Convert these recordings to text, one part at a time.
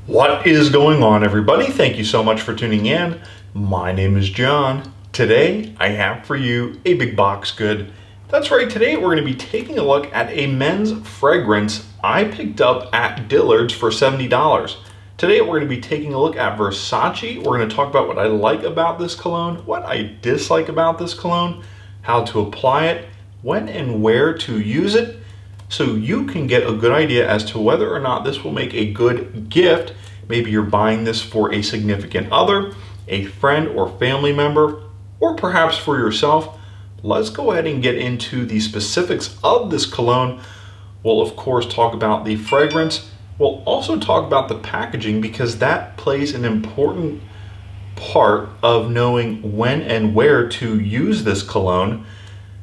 What is going on, everybody? Thank you so much for tuning in. My name is John. Today I have for you a big box good. That's right, today we're going to be taking a look at a men's fragrance I picked up at Dillard's for $70. Today we're going to be taking a look at Versace. We're going to talk about what I like about this cologne, what I dislike about this cologne, how to apply it, when and where to use it, so you can get a good idea as to whether or not this will make a good gift. Maybe you're buying this for a significant other, a friend or family member, or perhaps for yourself. Let's go ahead and get into the specifics of this cologne. We'll of course talk about the fragrance. We'll also talk about the packaging because that plays an important part of knowing when and where to use this cologne.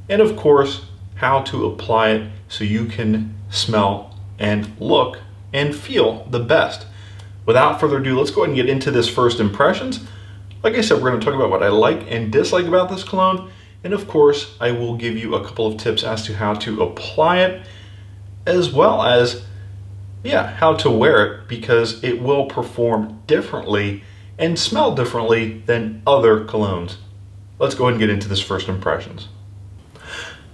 And of course, how to apply it so you can smell and look and feel the best. Without further ado, let's go ahead and get into this first impressions. Like I said, we're going to talk about what I like and dislike about this cologne. And of course, I will give you a couple of tips as to how to apply it, as well as, how to wear it, because it will perform differently and smell differently than other colognes. Let's go ahead and get into this first impressions.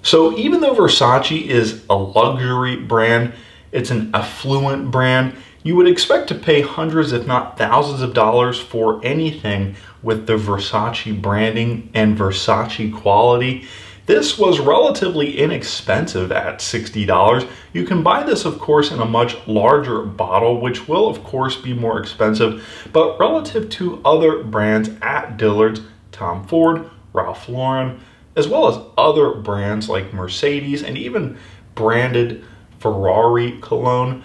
So even though Versace is a luxury brand, it's an affluent brand, you would expect to pay hundreds if not thousands of dollars for anything with the Versace branding and Versace quality. This was relatively inexpensive at $60. You can buy this, of course, in a much larger bottle, which will, of course, be more expensive. But relative to other brands at Dillard's, Tom Ford, Ralph Lauren, as well as other brands like Mercedes and even branded Ferrari cologne,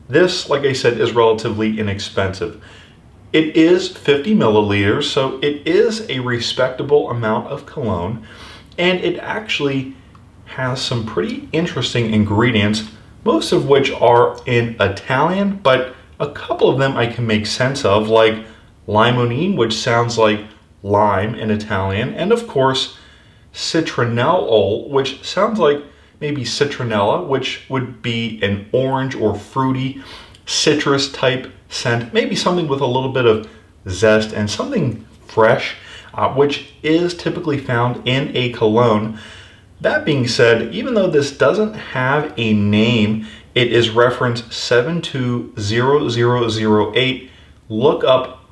this, like I said, is relatively inexpensive. It is 50 milliliters, so it is a respectable amount of cologne, and it actually has some pretty interesting ingredients, most of which are in Italian, but a couple of them I can make sense of, like limonene, which sounds like lime in Italian, and of course citronellol, which sounds like maybe citronella, which would be an orange or fruity citrus type scent, maybe something with a little bit of zest and something fresh, which is typically found in a cologne. That being said, even though this doesn't have a name, it is reference 720008. Look up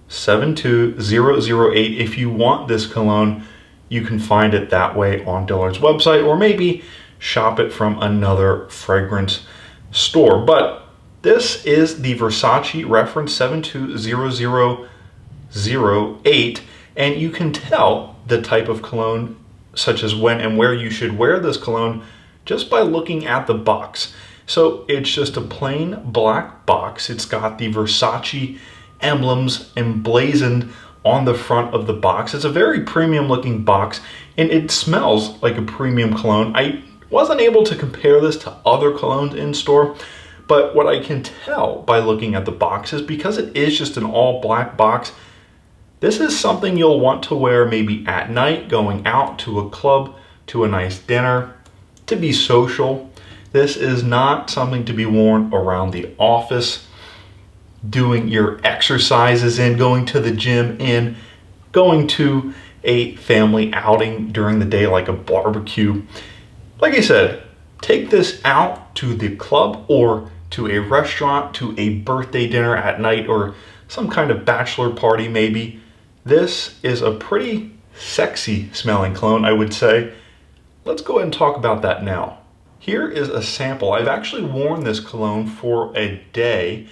72008 if you want this cologne. You can find it that way on Dillard's website, or maybe shop it from another fragrance store. But this is the Versace reference 720008, and you can tell the type of cologne, such as when and where you should wear this cologne, just by looking at the box. So it's just a plain black box. It's got the Versace emblems emblazoned on the front of the box. It's a very premium looking box, and it smells like a premium cologne. I wasn't able to compare this to other colognes in store, but what I can tell by looking at the box is, because it is just an all black box, this is something you'll want to wear maybe at night, going out to a club, to a nice dinner, to be social. This is not something to be worn around the office, doing your exercises in, going to the gym in, going to a family outing during the day like a barbecue. Like I said, take this out to the club or to a restaurant, to a birthday dinner at night, or some kind of bachelor party maybe. This is a pretty sexy smelling cologne, I would say. Let's go ahead and talk about that now. Here is a sample. I've actually worn this cologne for a day.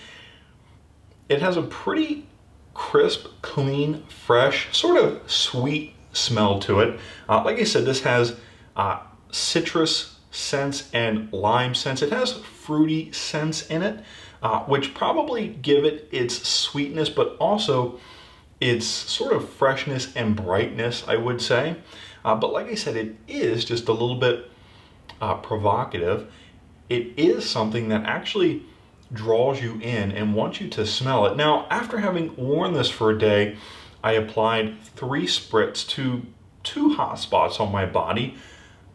It has a pretty crisp, clean, fresh, sort of sweet smell to it. Like I said, this has citrus scents and lime scents. It has fruity scents in it, which probably give it its sweetness, but also its sort of freshness and brightness, I would say. But like I said, it is just a little bit provocative. It is something that actually draws you in and wants you to smell it. Now, after having worn this for a day, I applied 3 spritz to 2 hot spots on my body,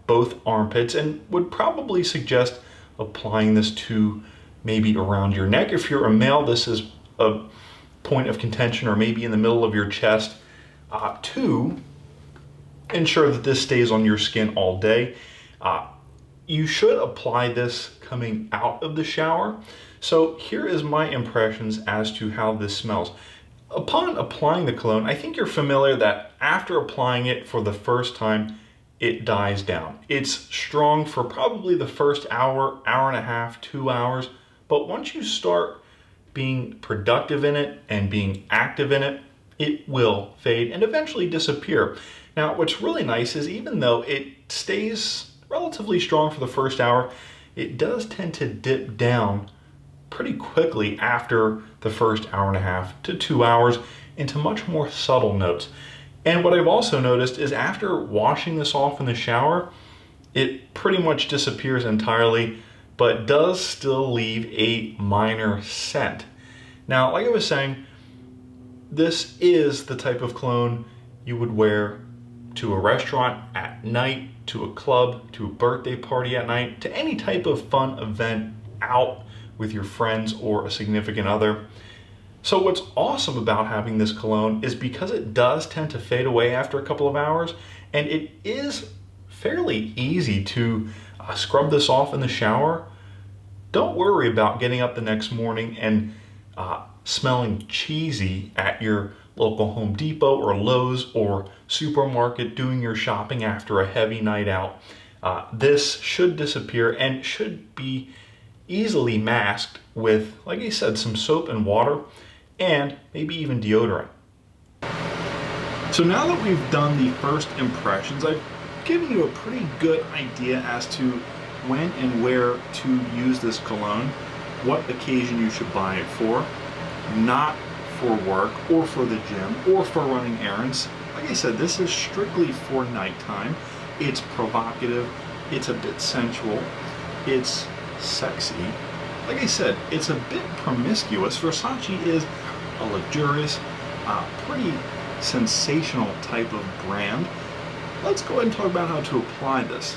both armpits, and would probably suggest applying this to maybe around your neck. If you're a male, this is a point of contention or maybe in the middle of your chest to ensure that this stays on your skin all day. You should apply this coming out of the shower. So here is my impressions as to how this smells. Upon applying the cologne, I think you're familiar that after applying it for the first time, it dies down. It's strong for probably the first hour, hour and a half, 2 hours, but once you start being productive in it and being active in it, it will fade and eventually disappear. Now, what's really nice is even though it stays relatively strong for the first hour, it does tend to dip down pretty quickly after the first hour and a half to 2 hours into much more subtle notes. And what I've also noticed is after washing this off in the shower, it pretty much disappears entirely, but does still leave a minor scent. Now, like I was saying, this is the type of cologne you would wear to a restaurant at night, to a club, to a birthday party at night, to any type of fun event out with your friends or a significant other. So what's awesome about having this cologne is because it does tend to fade away after a couple of hours, and it is fairly easy to scrub this off in the shower. Don't worry about getting up the next morning and smelling cheesy at your local Home Depot or Lowe's or supermarket doing your shopping after a heavy night out. This should disappear and should be easily masked with, like I said, some soap and water and maybe even deodorant. So now that we've done the first impressions, I've given you a pretty good idea as to when and where to use this cologne, what occasion you should buy it for, not for work or for the gym or for running errands. Like I said, this is strictly for nighttime. It's provocative, it's a bit sensual, it's sexy. Like I said, it's a bit promiscuous. Versace is a luxurious, pretty sensational type of brand. Let's go ahead and talk about how to apply this.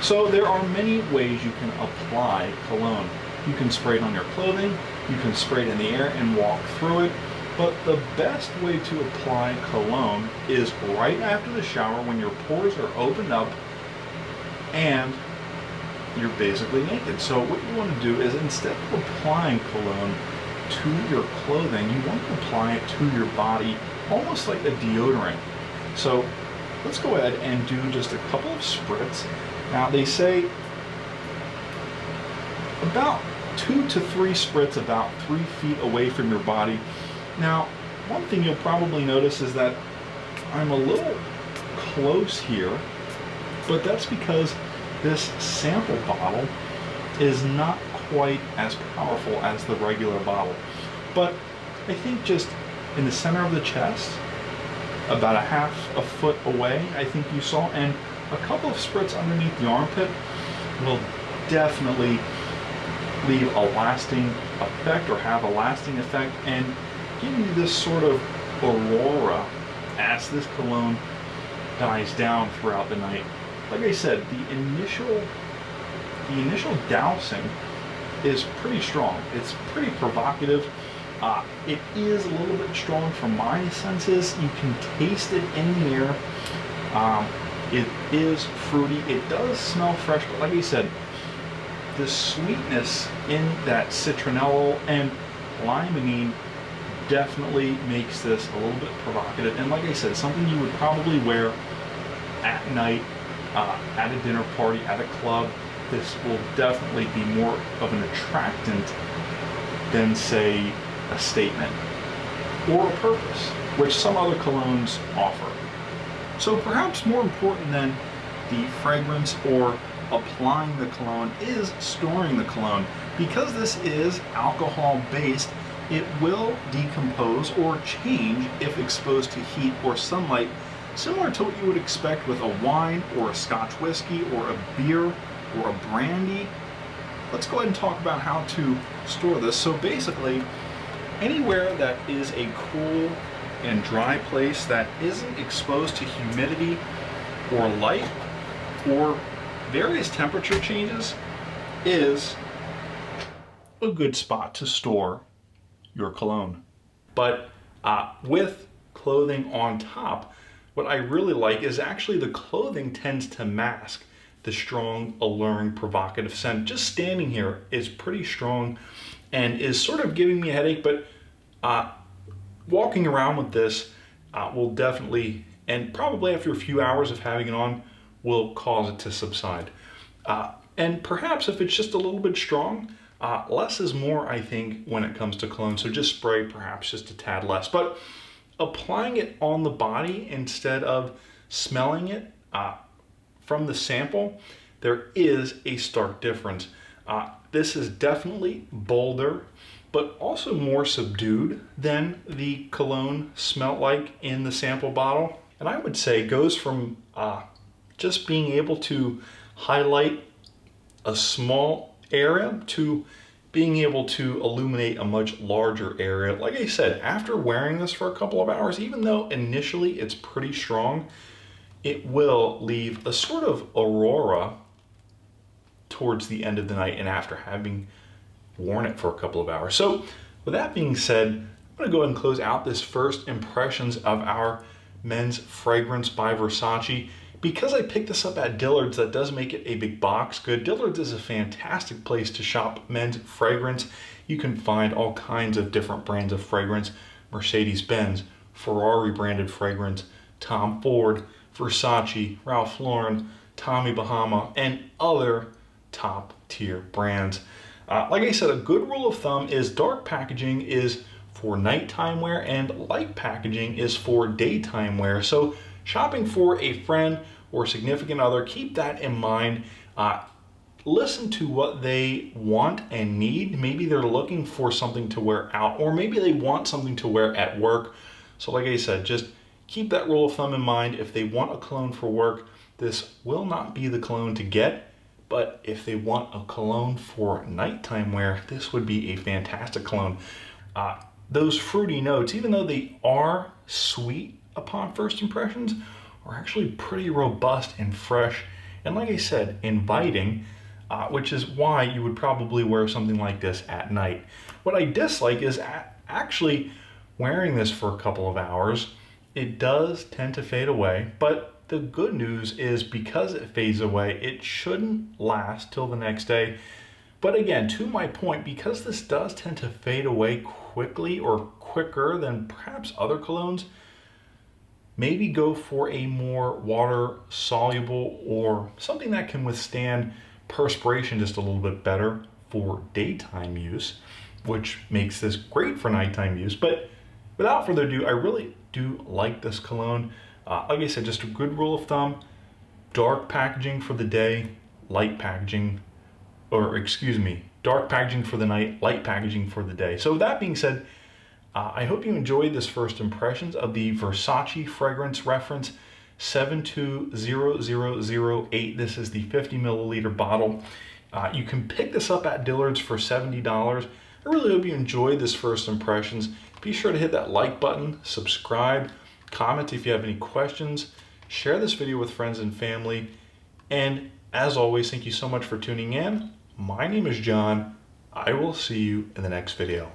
So there are many ways you can apply cologne. You can spray it on your clothing, you can spray it in the air and walk through it, but the best way to apply cologne is right after the shower when your pores are opened up and you're basically naked. So what you want to do is instead of applying cologne to your clothing, you want to apply it to your body almost like a deodorant. So let's go ahead and do just a couple of spritz. Now they say about 2 to 3 spritz about 3 feet away from your body. Now, one thing you'll probably notice is that I'm a little close here, but that's because this sample bottle is not quite as powerful as the regular bottle. But I think just in the center of the chest, about a half a foot away, I think you saw, and a couple of spritz underneath the armpit will definitely leave a lasting effect or have a lasting effect and give you this sort of aurora as this cologne dies down throughout the night. Like I said, the initial dousing is pretty strong. It's pretty provocative. It is a little bit strong from my senses. You can taste it in the air. It is fruity. It does smell fresh, but like I said, the sweetness in that citronella and limonene definitely makes this a little bit provocative. And like I said, something you would probably wear at night, at a dinner party, at a club. This will definitely be more of an attractant than, say, a statement or a purpose, which some other colognes offer. So perhaps more important than the fragrance or applying the cologne is storing the cologne. Because this is alcohol based, it will decompose or change if exposed to heat or sunlight, similar to what you would expect with a wine or a Scotch whiskey or a beer or a brandy. Let's go ahead and talk about how to store this. So basically, anywhere that is a cool and dry place that isn't exposed to humidity or light or various temperature changes is a good spot to store your cologne. But with clothing on top, what I really like is actually the clothing tends to mask the strong, alluring, provocative scent. Just standing here is pretty strong and is sort of giving me a headache, but walking around with this will definitely, and probably after a few hours of having it on, will cause it to subside. And perhaps if it's just a little bit strong, less is more, I think, when it comes to cologne. So just spray perhaps just a tad less. But applying it on the body instead of smelling it from the sample, there is a stark difference. This is definitely bolder, but also more subdued than the cologne smelled like in the sample bottle. And I would say goes from just being able to highlight a small area to being able to illuminate a much larger area. Like I said, after wearing this for a couple of hours, even though initially it's pretty strong, it will leave a sort of aurora towards the end of the night and after having worn it for a couple of hours. So with that being said, I'm gonna go ahead and close out this first impressions of our men's fragrance by Versace. Because I picked this up at Dillard's, that does make it a big box good. Dillard's is a fantastic place to shop men's fragrance. You can find all kinds of different brands of fragrance: Mercedes-Benz, Ferrari branded fragrance, Tom Ford, Versace, Ralph Lauren, Tommy Bahama, and other top tier brands. Like I said, a good rule of thumb is dark packaging is for nighttime wear and light packaging is for daytime wear. So shopping for a friend or significant other, keep that in mind. Listen to what they want and need. Maybe they're looking for something to wear out, or maybe they want something to wear at work. So like I said, just keep that rule of thumb in mind. If they want a cologne for work, this will not be the cologne to get. But if they want a cologne for nighttime wear, this would be a fantastic cologne. Those fruity notes, even though they are sweet upon first impressions, are actually pretty robust and fresh. And like I said, inviting, which is why you would probably wear something like this at night. What I dislike is actually wearing this for a couple of hours. It does tend to fade away, but the good news is because it fades away, it shouldn't last till the next day. But again, to my point, because this does tend to fade away quickly or quicker than perhaps other colognes, maybe go for a more water soluble or something that can withstand perspiration just a little bit better for daytime use, which makes this great for nighttime use. But without further ado, I really do like this cologne. Like I said, just a good rule of thumb: dark packaging for the day, light packaging, or excuse me, dark packaging for the night, light packaging for the day. So with that being said, I hope you enjoyed this first impressions of the Versace fragrance reference 720008. This is the 50 milliliter bottle. You can pick this up at Dillard's for $70. I really hope you enjoyed this first impressions. Be sure to hit that like button, subscribe, comment if you have any questions, share this video with friends and family, and as always, thank you so much for tuning in. My name is John. I will see you in the next video.